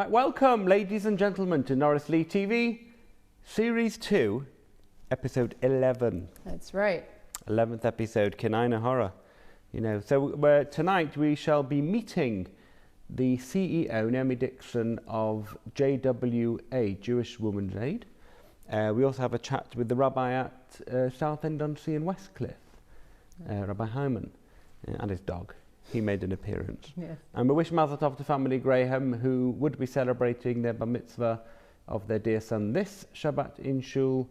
Right, welcome, ladies and gentlemen, to NLTV Series 2, Episode 11. That's right. 11th episode, Kenina Horror. So tonight we shall be meeting the CEO, Naomi Dickson, of JWA, Jewish Women's Aid. We also have a chat with the rabbi at Southend-on-Sea in Westcliff, Rabbi Hyman, and his dog. He made an appearance. Yes. And we wish Mazel Tov to family Graham, who would be celebrating their bar mitzvah of their dear son this Shabbat in Shul,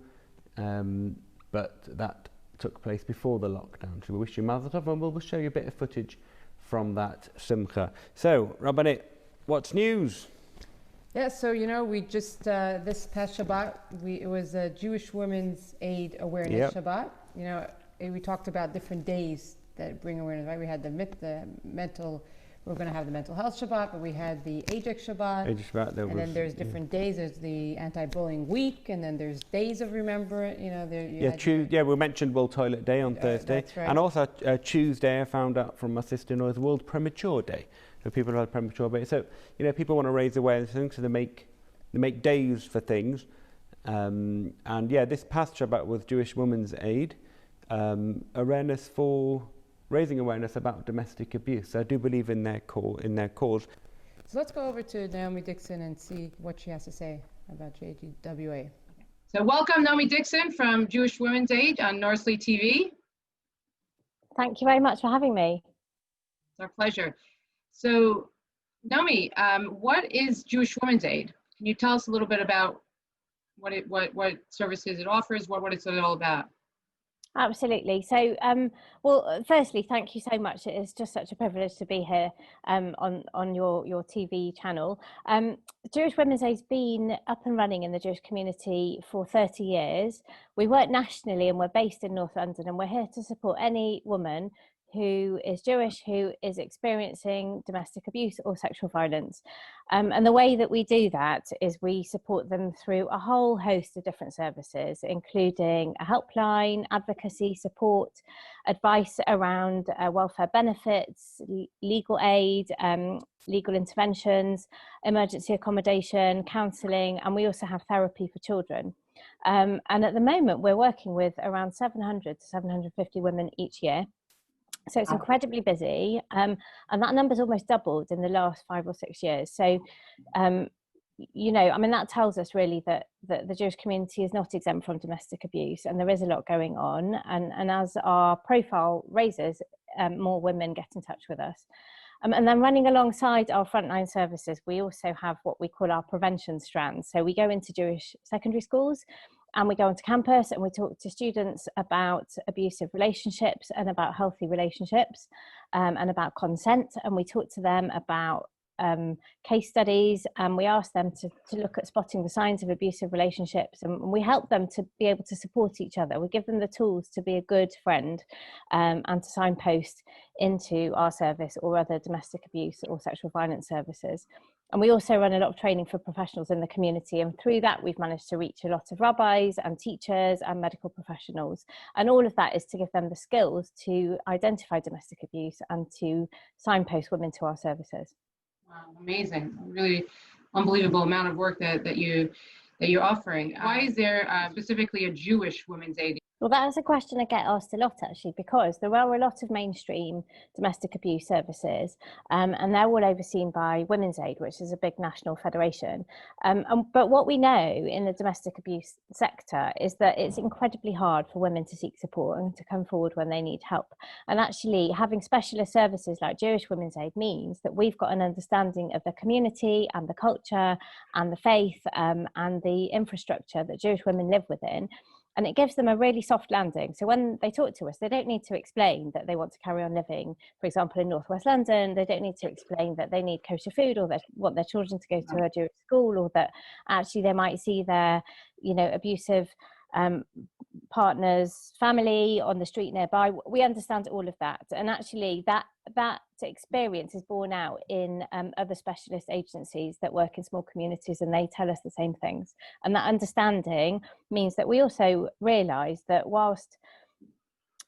but that took place before the lockdown. So we wish you Mazel Tov, and we'll show you a bit of footage from that Simcha. So, Rabbanit, what's news? Yeah, so we just, this past Shabbat, it was a Jewish Women's Aid Awareness Shabbat. We talked about different days that bring awareness, right? We had the mental, we're going to have the mental health Shabbat, but we had the AJEC Shabbat. Then there's different days. There's the anti-bullying week, and then there's days of remembrance. We mentioned World Toilet Day on Thursday. That's right. And also Tuesday, I found out from my sister-in-law's World Premature Day. So people who had premature babies. So, people want to raise awareness, so they make days for things. This past Shabbat was Jewish Women's Aid, raising awareness about domestic abuse. I do believe in their cause. So let's go over to Naomi Dickson and see what she has to say about JWA. So welcome, Naomi Dickson from Jewish Women's Aid on NLTV. Thank you very much for having me. It's our pleasure. So, Naomi, what is Jewish Women's Aid? Can you tell us a little bit about what services it offers? What it's all about? Absolutely. So, firstly, thank you so much. It is just such a privilege to be here on your TV channel. Jewish Women's Aid's been up and running in the Jewish community for 30 years. We work nationally and we're based in North London, and we're here to support any woman who is Jewish, who is experiencing domestic abuse or sexual violence. And the way that we do that is we support them through a whole host of different services, including a helpline, advocacy support, advice around welfare benefits, legal aid, legal interventions, emergency accommodation, counselling, and we also have therapy for children. And at the moment, we're working with around 700 to 750 women each year. So it's incredibly busy, and that number's almost doubled in the last 5 or 6 years. So, that tells us really that the Jewish community is not exempt from domestic abuse, and there is a lot going on. And as our profile raises, more women get in touch with us. And then running alongside our frontline services, we also have what we call our prevention strands. So we go into Jewish secondary schools, and we go onto campus and we talk to students about abusive relationships and about healthy relationships, and about consent. And we talk to them about case studies, and we ask them to look at spotting the signs of abusive relationships, and we help them to be able to support each other. We give them the tools to be a good friend, and to signpost into our service or other domestic abuse or sexual violence services. And we also run a lot of training for professionals in the community, and through that we've managed to reach a lot of rabbis and teachers and medical professionals, and all of that is to give them the skills to identify domestic abuse and to signpost women to our services. Wow, amazing. Really unbelievable amount of work that you're offering. Why is there specifically a Jewish Women's Aid? Well, that is a question I get asked a lot, actually, because there are a lot of mainstream domestic abuse services, and they're all overseen by Women's Aid, which is a big national federation. But what we know in the domestic abuse sector is that it's incredibly hard for women to seek support and to come forward when they need help. And actually, having specialist services like Jewish Women's Aid means that we've got an understanding of the community and the culture and the faith, and the infrastructure that Jewish women live within. And it gives them a really soft landing. So when they talk to us, they don't need to explain that they want to carry on living, for example, in Northwest London. They don't need to explain that they need kosher food, or they want their children to go to a Jewish school, or that actually they might see their, abusive partner's family on the street nearby. We understand all of that. And actually that experience is borne out in other specialist agencies that work in small communities, and they tell us the same things. And that understanding means that we also realise that whilst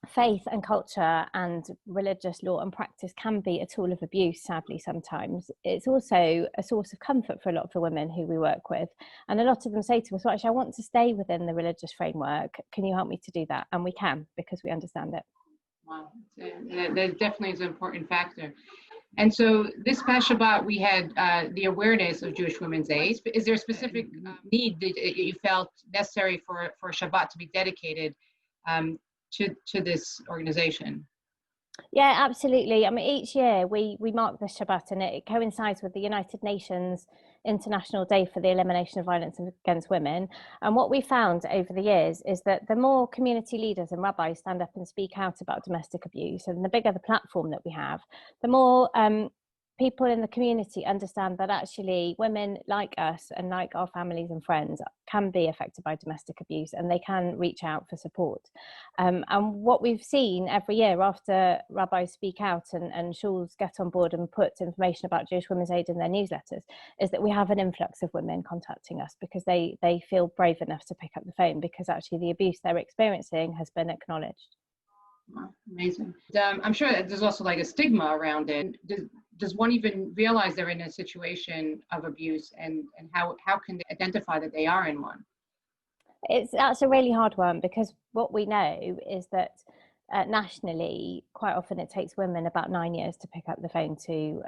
faith and culture and religious law and practice can be a tool of abuse, sadly. Sometimes it's also a source of comfort for a lot of the women who we work with, and a lot of them say to us, well, actually, I want to stay within the religious framework, can you help me to do that? And we can, because we understand it. Wow, that definitely is an important factor. And so this past Shabbat, we had the awareness of Jewish Women's Aid. Is there a specific need that you felt necessary for Shabbat to be dedicated to this organization? Yeah, absolutely. I mean, each year we mark the Shabbat, and it coincides with the United Nations International Day for the Elimination of Violence Against Women. And what we found over the years is that the more community leaders and rabbis stand up and speak out about domestic abuse, and the bigger the platform that we have, the more people in the community understand that actually women like us and like our families and friends can be affected by domestic abuse, and they can reach out for support. And what we've seen every year after rabbis speak out and shuls get on board and put information about Jewish Women's Aid in their newsletters is that we have an influx of women contacting us because they feel brave enough to pick up the phone, because actually the abuse they're experiencing has been acknowledged. Wow, amazing. I'm sure that there's also like a stigma around it. Does one even realize they're in a situation of abuse, and how can they identify that they are in one? That's a really hard one, because what we know is that nationally, quite often it takes women about 9 years to pick up the phone to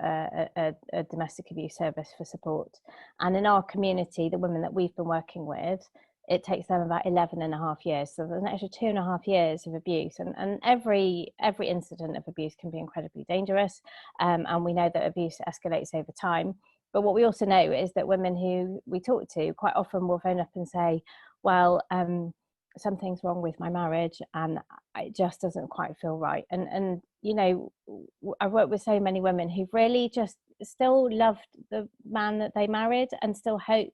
a domestic abuse service for support. And in our community, the women that we've been working with, it takes them about 11 and a half years. So there's an extra 2.5 years of abuse. And every incident of abuse can be incredibly dangerous. And we know that abuse escalates over time. But what we also know is that women who we talk to quite often will phone up and say, well, something's wrong with my marriage and it just doesn't quite feel right. And you know, I've worked with so many women who've really just still loved the man that they married and still hope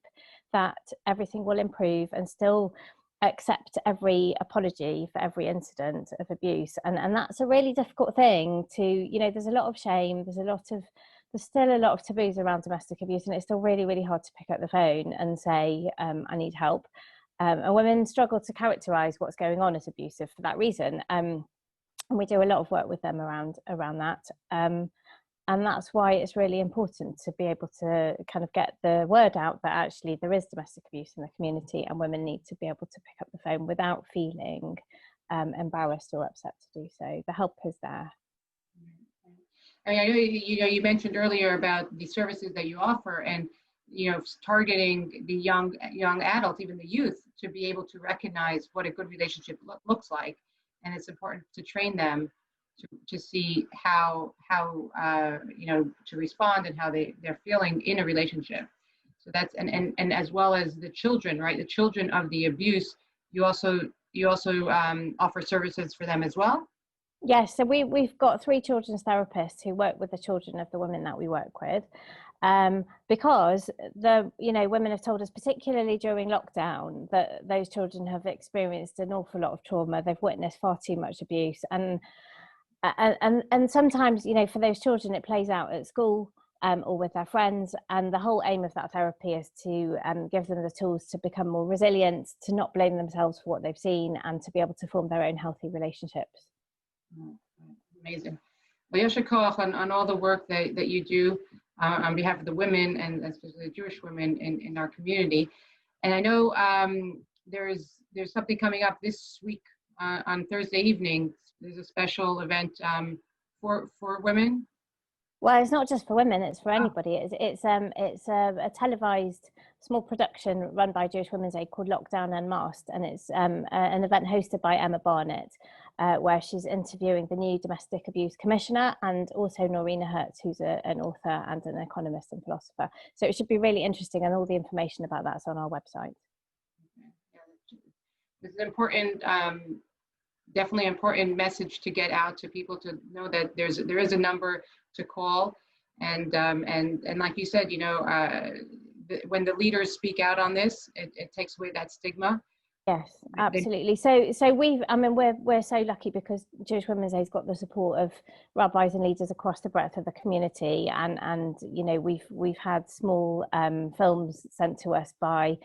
that everything will improve and still accept every apology for every incident of abuse. And that's a really difficult thing to, you know, there's a lot of shame, there's still a lot of taboos around domestic abuse, and it's still really, really hard to pick up the phone and say, I need help. And women struggle to characterize what's going on as abusive for that reason. And we do a lot of work with them around that. And that's why it's really important to be able to kind of get the word out that actually there is domestic abuse in the community, and women need to be able to pick up the phone without feeling embarrassed or upset to do so. The help is there. I mean, I know you mentioned earlier about the services that you offer, and targeting the young adults, even the youth, to be able to recognize what a good relationship looks like, and it's important to train them to see how to respond and how they're feeling in a relationship. So that's and as well as the children, right? The children of the abuse, you also offer services for them as well. Yes, so we've got 3 children's therapists who work with the children of the women that we work with, because women have told us, particularly during lockdown, that those children have experienced an awful lot of trauma. They've witnessed far too much abuse, and sometimes, for those children, it plays out at school or with their friends. And the whole aim of that therapy is to give them the tools to become more resilient, to not blame themselves for what they've seen, and to be able to form their own healthy relationships. Amazing. Well, Yasher Koach on all the work that you do on behalf of the women, and especially the Jewish women in our community. And I know there's something coming up this week on Thursday evening. There's a special event for women. Well, it's not just for women; it's for anybody. It's a televised small production run by Jewish Women's Aid called Lockdown Unmasked, and it's an event hosted by Emma Barnett, where she's interviewing the new Domestic Abuse Commissioner, and also Norina Hertz, who's an author and an economist and philosopher. So it should be really interesting, and all the information about that's on our website. This is important. Definitely important message to get out to people, to know that there is a number to call, and like you said, when the leaders speak out on this, it takes away that stigma. Yes, absolutely. So we're so lucky, because Jewish Women's Aid's got the support of rabbis and leaders across the breadth of the community, and we've had small films sent to us by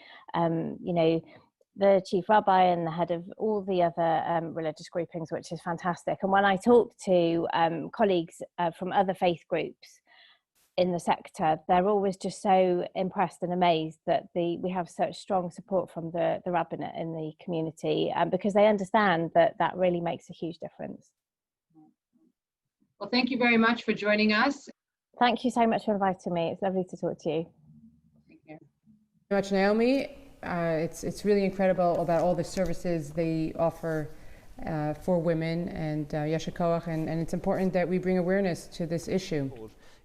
the chief rabbi and the head of all the other religious groupings, which is fantastic. And when I talk to colleagues from other faith groups in the sector, they're always just so impressed and amazed that we have such strong support from the rabbinate in the community, because they understand that that really makes a huge difference. Well, thank you very much for joining us. Thank you so much for inviting me. It's lovely to talk to you. Thank you very much, Naomi. It's really incredible about all the services they offer for women, and Yasher Koach, and it's important that we bring awareness to this issue.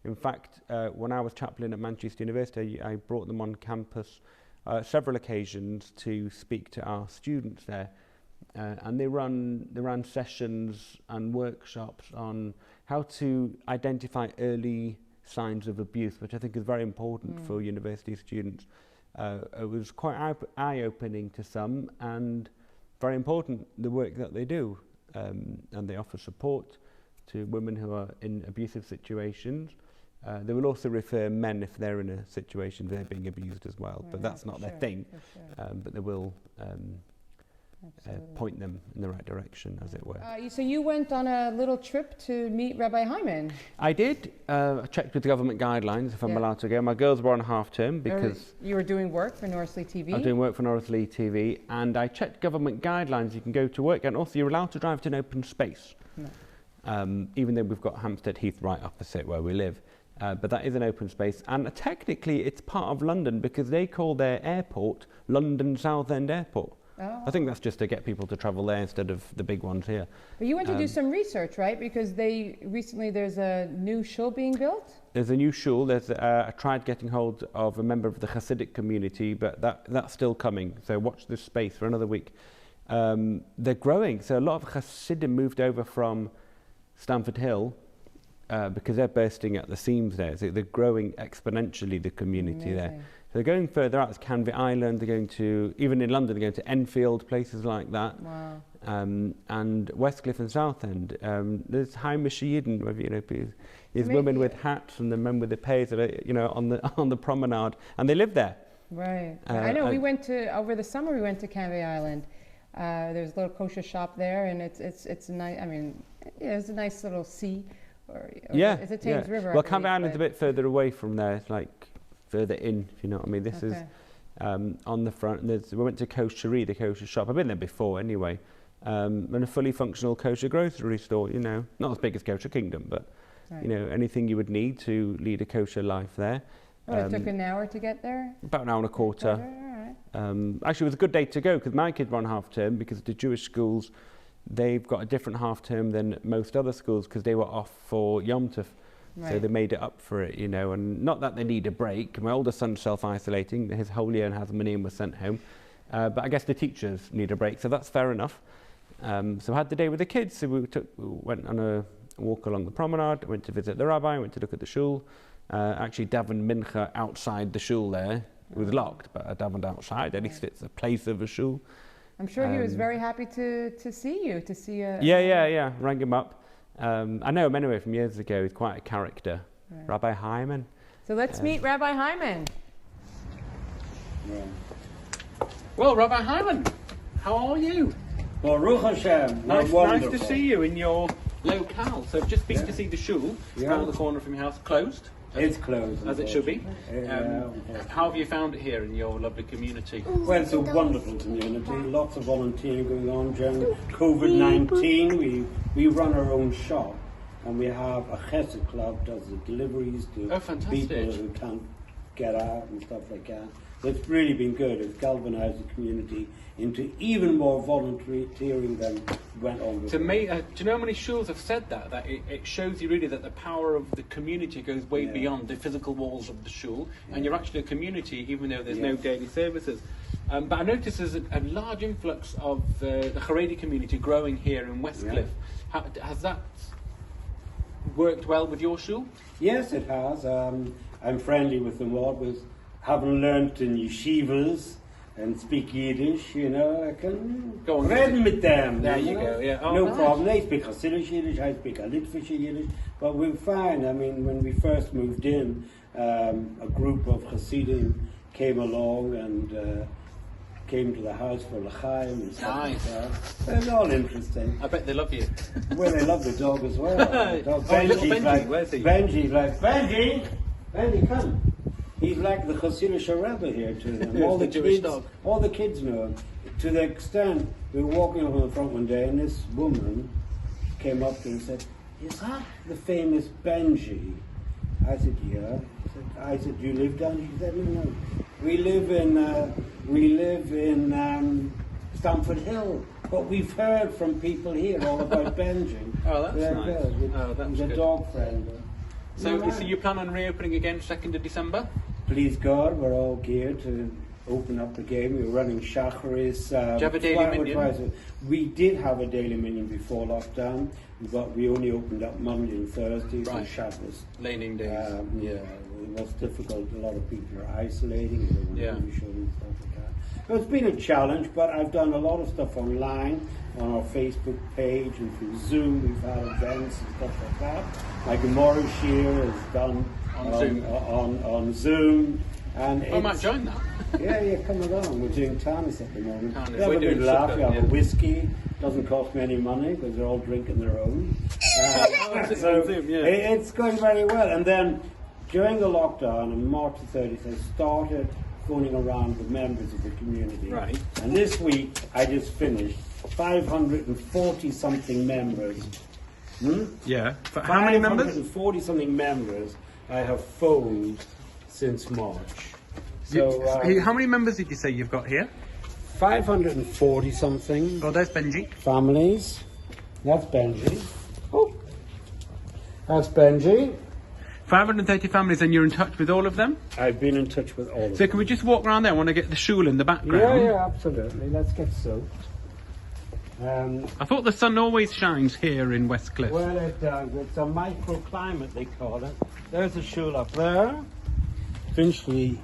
In fact, when I was chaplain at Manchester University, I brought them on campus several occasions to speak to our students there, and they ran sessions and workshops on how to identify early signs of abuse, which I think is very important for university students. It was quite eye-opening to some, and very important, the work that they do, and they offer support to women who are in abusive situations. They will also refer men if they're in a situation they're being abused as well, but that's not their thing, but they will point them in the right direction, as it were. So you went on a little trip to meet Rabbi Hyman. I did. I checked with the government guidelines if I'm allowed to go. My girls were on half term because... You were doing work for Northley TV? I was doing work for Northley TV, and I checked government guidelines. You can go to work, and also you're allowed to drive to an open space. No. Even though we've got Hampstead Heath right opposite where we live. But that is an open space, and technically it's part of London because they call their airport London Southend Airport. Oh. I think that's just to get people to travel there instead of the big ones here. But you went to do some research, right? Because recently there's a new shul being built? There's a new shul. I tried getting hold of a member of the Hasidic community, but that's still coming. So watch this space for another week. They're growing. So a lot of Hasidim moved over from Stamford Hill because they're bursting at the seams there. So they're growing exponentially, the community there. So they're going further out. It's Canvey Island. They're going to, even in London, they're going to Enfield, places like that. Wow. And Westcliff and Southend. There's Heimish Yidden, these women with hats and the men with the pays that are, on the promenade, and they live there. Right. I know. We went to over the summer. We went to Canvey Island. There's a little kosher shop there, and it's nice. I mean, it's a nice little sea. It's a Thames River. Well, Canvey Island's a bit further away from there. It's like further in, if you know what I mean. This is on the front. We went to Koshery, the kosher shop. I've been there before anyway. And a fully functional kosher grocery store, not as big as Kosher Kingdom, but anything you would need to lead a kosher life there. It took an hour to get there? About an hour and a quarter. Actually, it was a good day to go because my kids were on half term, because the Jewish schools, they've got a different half term than most other schools because they were off for Yom Tov. Right. So they made it up for it, and not that they need a break. My older son's self-isolating. His whole year in Hasmonean was sent home. But I guess the teachers need a break, so that's fair enough. So I had the day with the kids. So we went on a walk along the promenade, went to visit the rabbi, went to look at the shul. Actually davened mincha outside the shul there. It was locked, but I davened outside. At least it's a place of a shul. I'm sure he was very happy to see you, Yeah. Rang him up. I know him anyway from years ago. He's quite a character. Right. Rabbi Hyman. So let's meet Rabbi Hyman. Well, Rabbi Hyman, how are you? Baruch Hashem. Nice to see you in your locale. So just been to see the shul around the corner from your house, closed. It's closed. As it should be. How have you found it here in your lovely community? Well, it's a wonderful community. Lots of volunteering going on during COVID-19. We run our own shop, and we have a chesed club does the deliveries to people who can't get out and stuff like that. So it's really been good. It's galvanized the community into even more volunteering than went on before. To me, do you know how many shuls have said that? That it shows you really that the power of the community goes way beyond the physical walls of the shul, and you're actually a community even though there's no daily services. But I noticed there's a large influx of the Haredi community growing here in Westcliff. Has that worked well with your shul? Yes, it has. I'm friendly with them all. Having learnt in yeshivas and speak Yiddish, I can read with them. There you go, yeah. Oh, no problem. They speak Hasidic Yiddish, I speak a Litvish Yiddish, but we're fine. I mean, when we first moved in, a group of Hasidim came along and came to the house for l'chaim and stuff Nice. like that. It's all interesting. I bet they love you. Well, they love the dog as well. The dog, little Benji's Benji, like, where's he? Benji's like, Benji, come. He's like the Hasidic Rebbe here to them. All the Jewish kids, dog. all the kids know him. To the extent, we were walking up on the front one day, and this woman came up to him and said, "Is that the famous Benji?" I said, "Yeah." I said, "Do you live down?" She said, "No. We live in Stamford Hill, but we've heard from people here all about Benji." Oh, that's They're nice. good. Oh, that's He's a good. dog friend. So you plan on reopening again 2nd of December? Please God, we're all geared to open up again. We're running Shacharis. Do you have a daily minyan? We did have a daily minyan before lockdown, but we only opened up Monday and Thursday for Right. Shabbos. Laning days. Yeah, it was difficult. A lot of people are isolating. They don't Yeah. want to show and stuff like that. So it's been a challenge, but I've done a lot of stuff online, on our Facebook page and through Zoom. We've had events and stuff like that. My Gemara Shir is done On Zoom. On Zoom. And I might join that. yeah, come along. We're doing Tanis at the moment. Tanis. We have We're a good doing laugh. sukkah, We have yeah. a whiskey. Doesn't cost me any money because they're all drinking their own. It's So on Zoom, yeah. it's going very well. And then during the lockdown on March the 30th, I started phoning around with members of the community. Right. And this week I just finished 540 something members. Yeah. How many members? 540 something members I have phoned since March. So How many members did you say you've got here? 540 something Oh, there's Benji. families. That's Benji. Oh, that's Benji. 530 families, and you're in touch with all of them? I've been in touch with all of So them. can we just walk around there? I want to get the shul in the background. Yeah, absolutely. Let's get soaked. I thought the sun always shines here in Westcliff. Well, it does. It's a microclimate, they call it. There's a shul up there. Finchley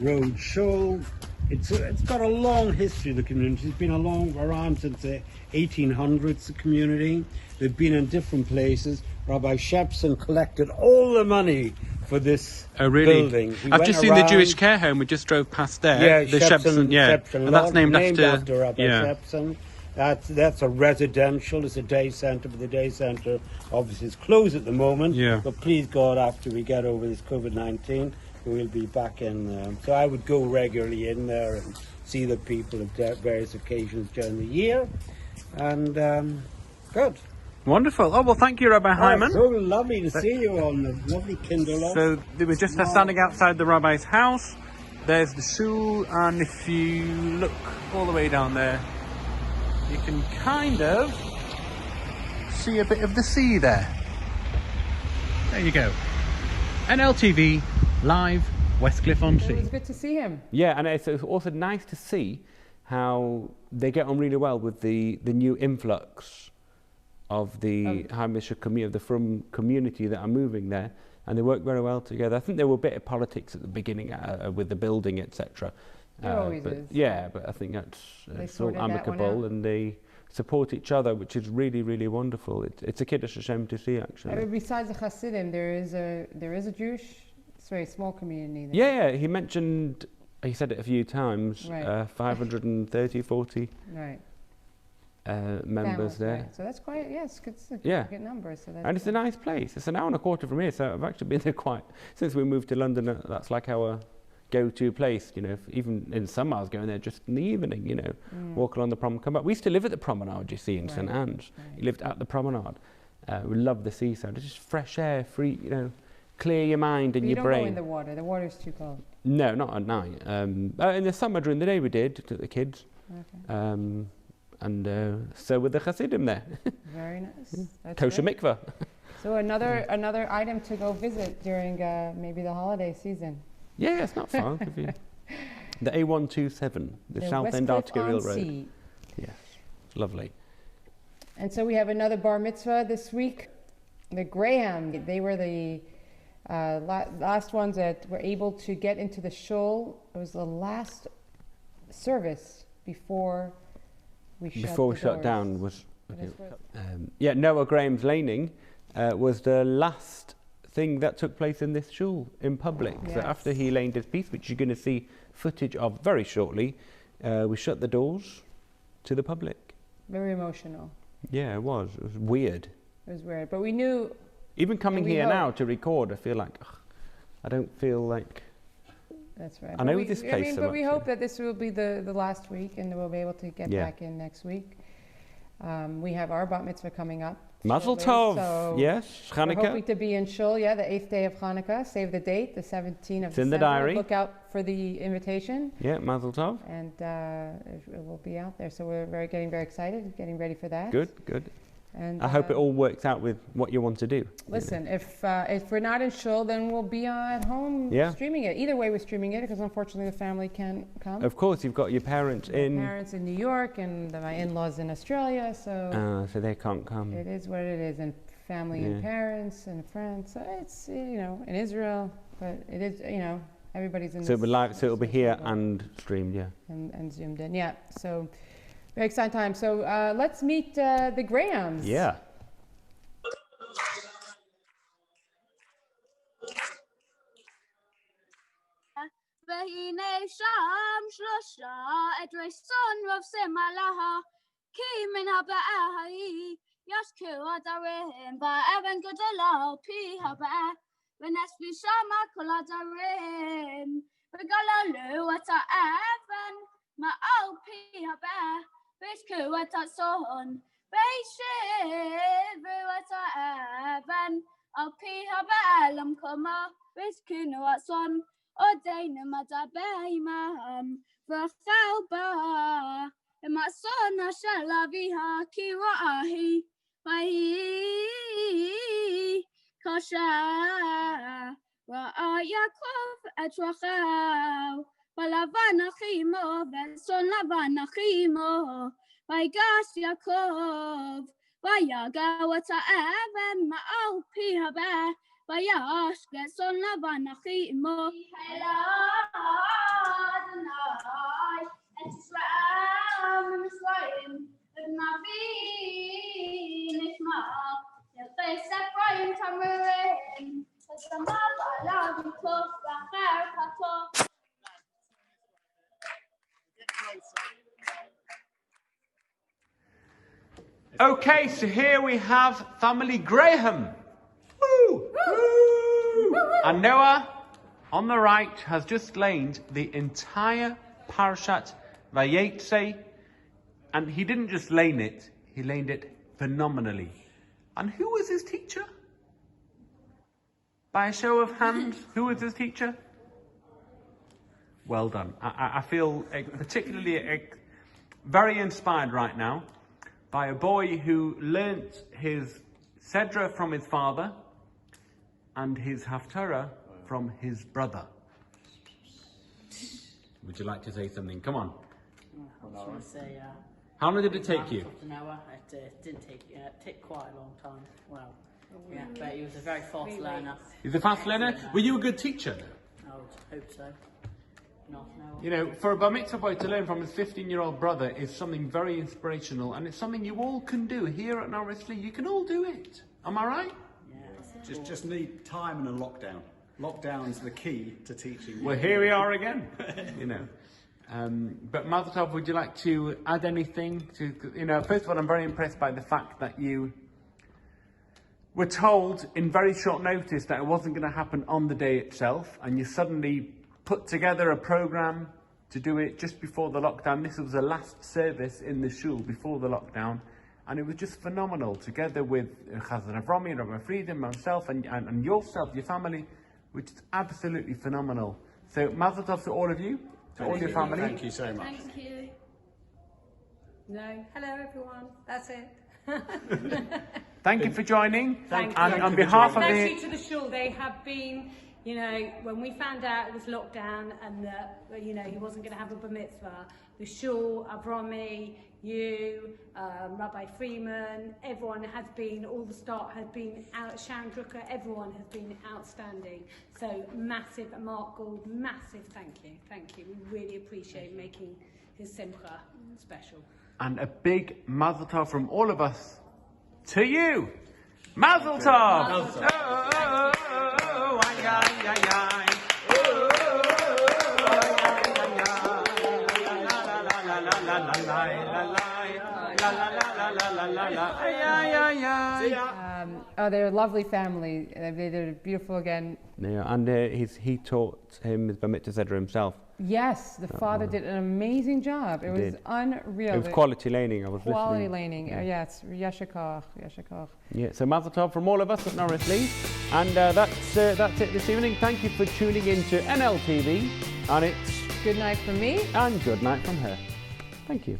Road Shul. It's got a long history, the community. It's been around since the 1800s, the community. They've been in different places. Rabbi Shepson collected all the money for this Oh, really? building. He I've went just seen the around- Jewish care home. We just drove past there. Yeah, the Shepson, yeah. Shepson And that's Lodge, named after Rabbi yeah. Shepson. That's a residential. It's a day centre, but the day centre obviously is closed at the moment. Yeah. But please God, after we get over this COVID-19, we'll be back in there. So I would go regularly in there and see the people at various occasions during the year. And good. Wonderful. Oh, well, thank you, Rabbi Hyman. So lovely to see you on the lovely Kindle. So they were just standing outside the rabbi's house. There's the shul, and if you look all the way down there, you can kind of see a bit of the sea there. There you go. NLTV, live, Westcliff on It was Sea. good to see him. Yeah, and it's also nice to see how they get on really well with the new influx of the Hamish community, of the Frum community that are moving there, and they work very well together. I think there were a bit of politics at the beginning with the building, etc. There always but is. Yeah, but I think that's They it's all sorted that one amicable, out. and they support each other, which is really, really wonderful. It's a Kiddush Hashem to see, actually. Besides the Hasidim, there is a Jewish, it's a very small community there. Yeah, he mentioned, he said it a few times, Right. 530, 40 Right. members Families, there. right. So that's quite, yes, it's a Yeah. good number. So that's And it's a good. nice place. It's an hour and a quarter from here, so I've actually been there quite, since we moved to London, that's like our go-to place, you know. Even in summer I was going there just in the evening, you know, walk along the promenade, come back. We used to live at the promenade, you see, in St Right, Anne's. right. You lived at the promenade. We love the seaside. It's just fresh air, free, you know, clear your mind and But you your don't brain. go in the water. The water's too cold. No, not at night. In the summer, during the day, we did to the kids. Okay. So with the Hasidim there, Very nice. That's kosher great. mikveh. So another item to go visit during maybe the holiday season. Yeah, it's not far. If you, the A127, the South End Westcliff Arterial on Road. Sea. Yes, lovely. And so we have another bar mitzvah this week. The Graham, they were the last ones that were able to get into the shul. It was the last service before we shut Shut the down doors. was That's what- Noah Graham's laning was the last thing that took place in this shul in public. So Yes. after he laned his piece, which you're going to see footage of very shortly, We shut the doors to the public. Very emotional. Yeah, it was. It was weird. It was weird, but we knew. Even coming here now to record, I feel like I don't feel like. That's right. I know this place. But we hope that this will be the last week, and we'll be able to get back in next week. We have our bat mitzvah coming up. Mazel tov. So yes, Hanukkah. We're hoping to be in Shul. Yeah, the 8th day of Hanukkah. Save the date, the 17th of December. It's in the diary. Look out for the invitation. Yeah, Mazel tov. And it will be out there. So we're getting very excited, getting ready for that. Good, good. And I hope it all works out with what you want to do. Listen, if we're not in Shul, then we'll be at home streaming it. Either way, we're streaming it because unfortunately the family can't come. Of course, you've got your parents in. Parents in New York and my in-laws in Australia, so they can't come. It is what it is, and family and parents and friends. So it's in Israel, but it is everybody's in. So it'll be live. So it'll be here and streamed, and zoomed in, So. Very exciting time. So let's meet the Grahams. Yeah. והנה שם שלושה עדרי צאן רובצים על ההר כי מן הבאה ההיא ישקעו עדריהם באבן גדולה על פי הבאה ונאספו שמה כל עדריהם וגללו את האבן מעל פי הבאה וישקעו את הצאן וישבו את האבן על פי הבאה למקומו וישכנו הצאן עודנו מדבר עמם ואכל בה עם הצאן אשר אביה כי ראה היא ויהי קשה ראה יעקב את רחל ולבן אחימו וצאן לבן אחימו ויגש יעקב ויגע את האבן מעל פי הבאר וישק צאן לבן אחימו אלה אדוני את ישראל ממצרים ונביא נשמע יחס אפרים תמרים ושמע בעליו יטוב ואחר כתוב. Okay, so here we have family Graham. Woo! Woo! And Noah, on the right, has just laid the entire Parashat Vayetze. And he didn't just lane it, he laned it phenomenally. And who was his teacher? By a show of hands, who was his teacher? Well done. I feel particularly very inspired right now by a boy who learnt his Sedra from his father and his Haftarah from his brother. Would you like to say something? Come on. I was going to say, how long did it take you? Noah, it didn't take, it took quite a long time. Well, yeah, but he was a very fast learner. He's a fast learner? Were you a good teacher? I would hope so. Not Noah. You know, for a bar mitzvah boy to learn from his 15-year-old brother is something very inspirational, and it's something you all can do here at Norwich Lee. You can all do it. Am I right? Yeah. Just need time and a lockdown. Lockdown's the key to teaching. Well, here we are again. You know. But Mazel Tov, would you like to add anything to, first of all, I'm very impressed by the fact that you were told in very short notice that it wasn't going to happen on the day itself, and you suddenly put together a program to do it just before the lockdown. This was the last service in the shul before the lockdown, and it was just phenomenal, together with Chazan Avrami, Rabbi Frieden, myself, and yourself, your family, which is absolutely phenomenal. So Mazel Tov to all of you. To all your family. Thank you so much. Thank you. No. Hello, everyone. That's it. Thank you for joining. Thank you. And on behalf of Thank you to the shul. They have been, when we found out it was lockdown and that, he wasn't going to have a bar mitzvah, the shul, Avrami, you, Rabbi Freeman, everyone has been, all the staff has been out, Sharon Drucker, everyone has been outstanding. So massive, Mark Gould, massive thank you. Thank you. We really appreciate making his Simcha special. And a big Mazel Tov from all of us to you. Mazel Tov! Mazel Tov. Oh, Oh, they're a lovely family. They're beautiful again. Yeah, and he taught him his bar mitzvah seder himself. Yes, the father did an amazing job. It was unreal. It was quality laning. I was quality listening. laning. Yes, Yeshakach. Yeah, so mazel tov from all of us at Norris Lee. And that's it this evening. Thank you for tuning in to NLTV. And it's good night from me. And good night from her. Thank you.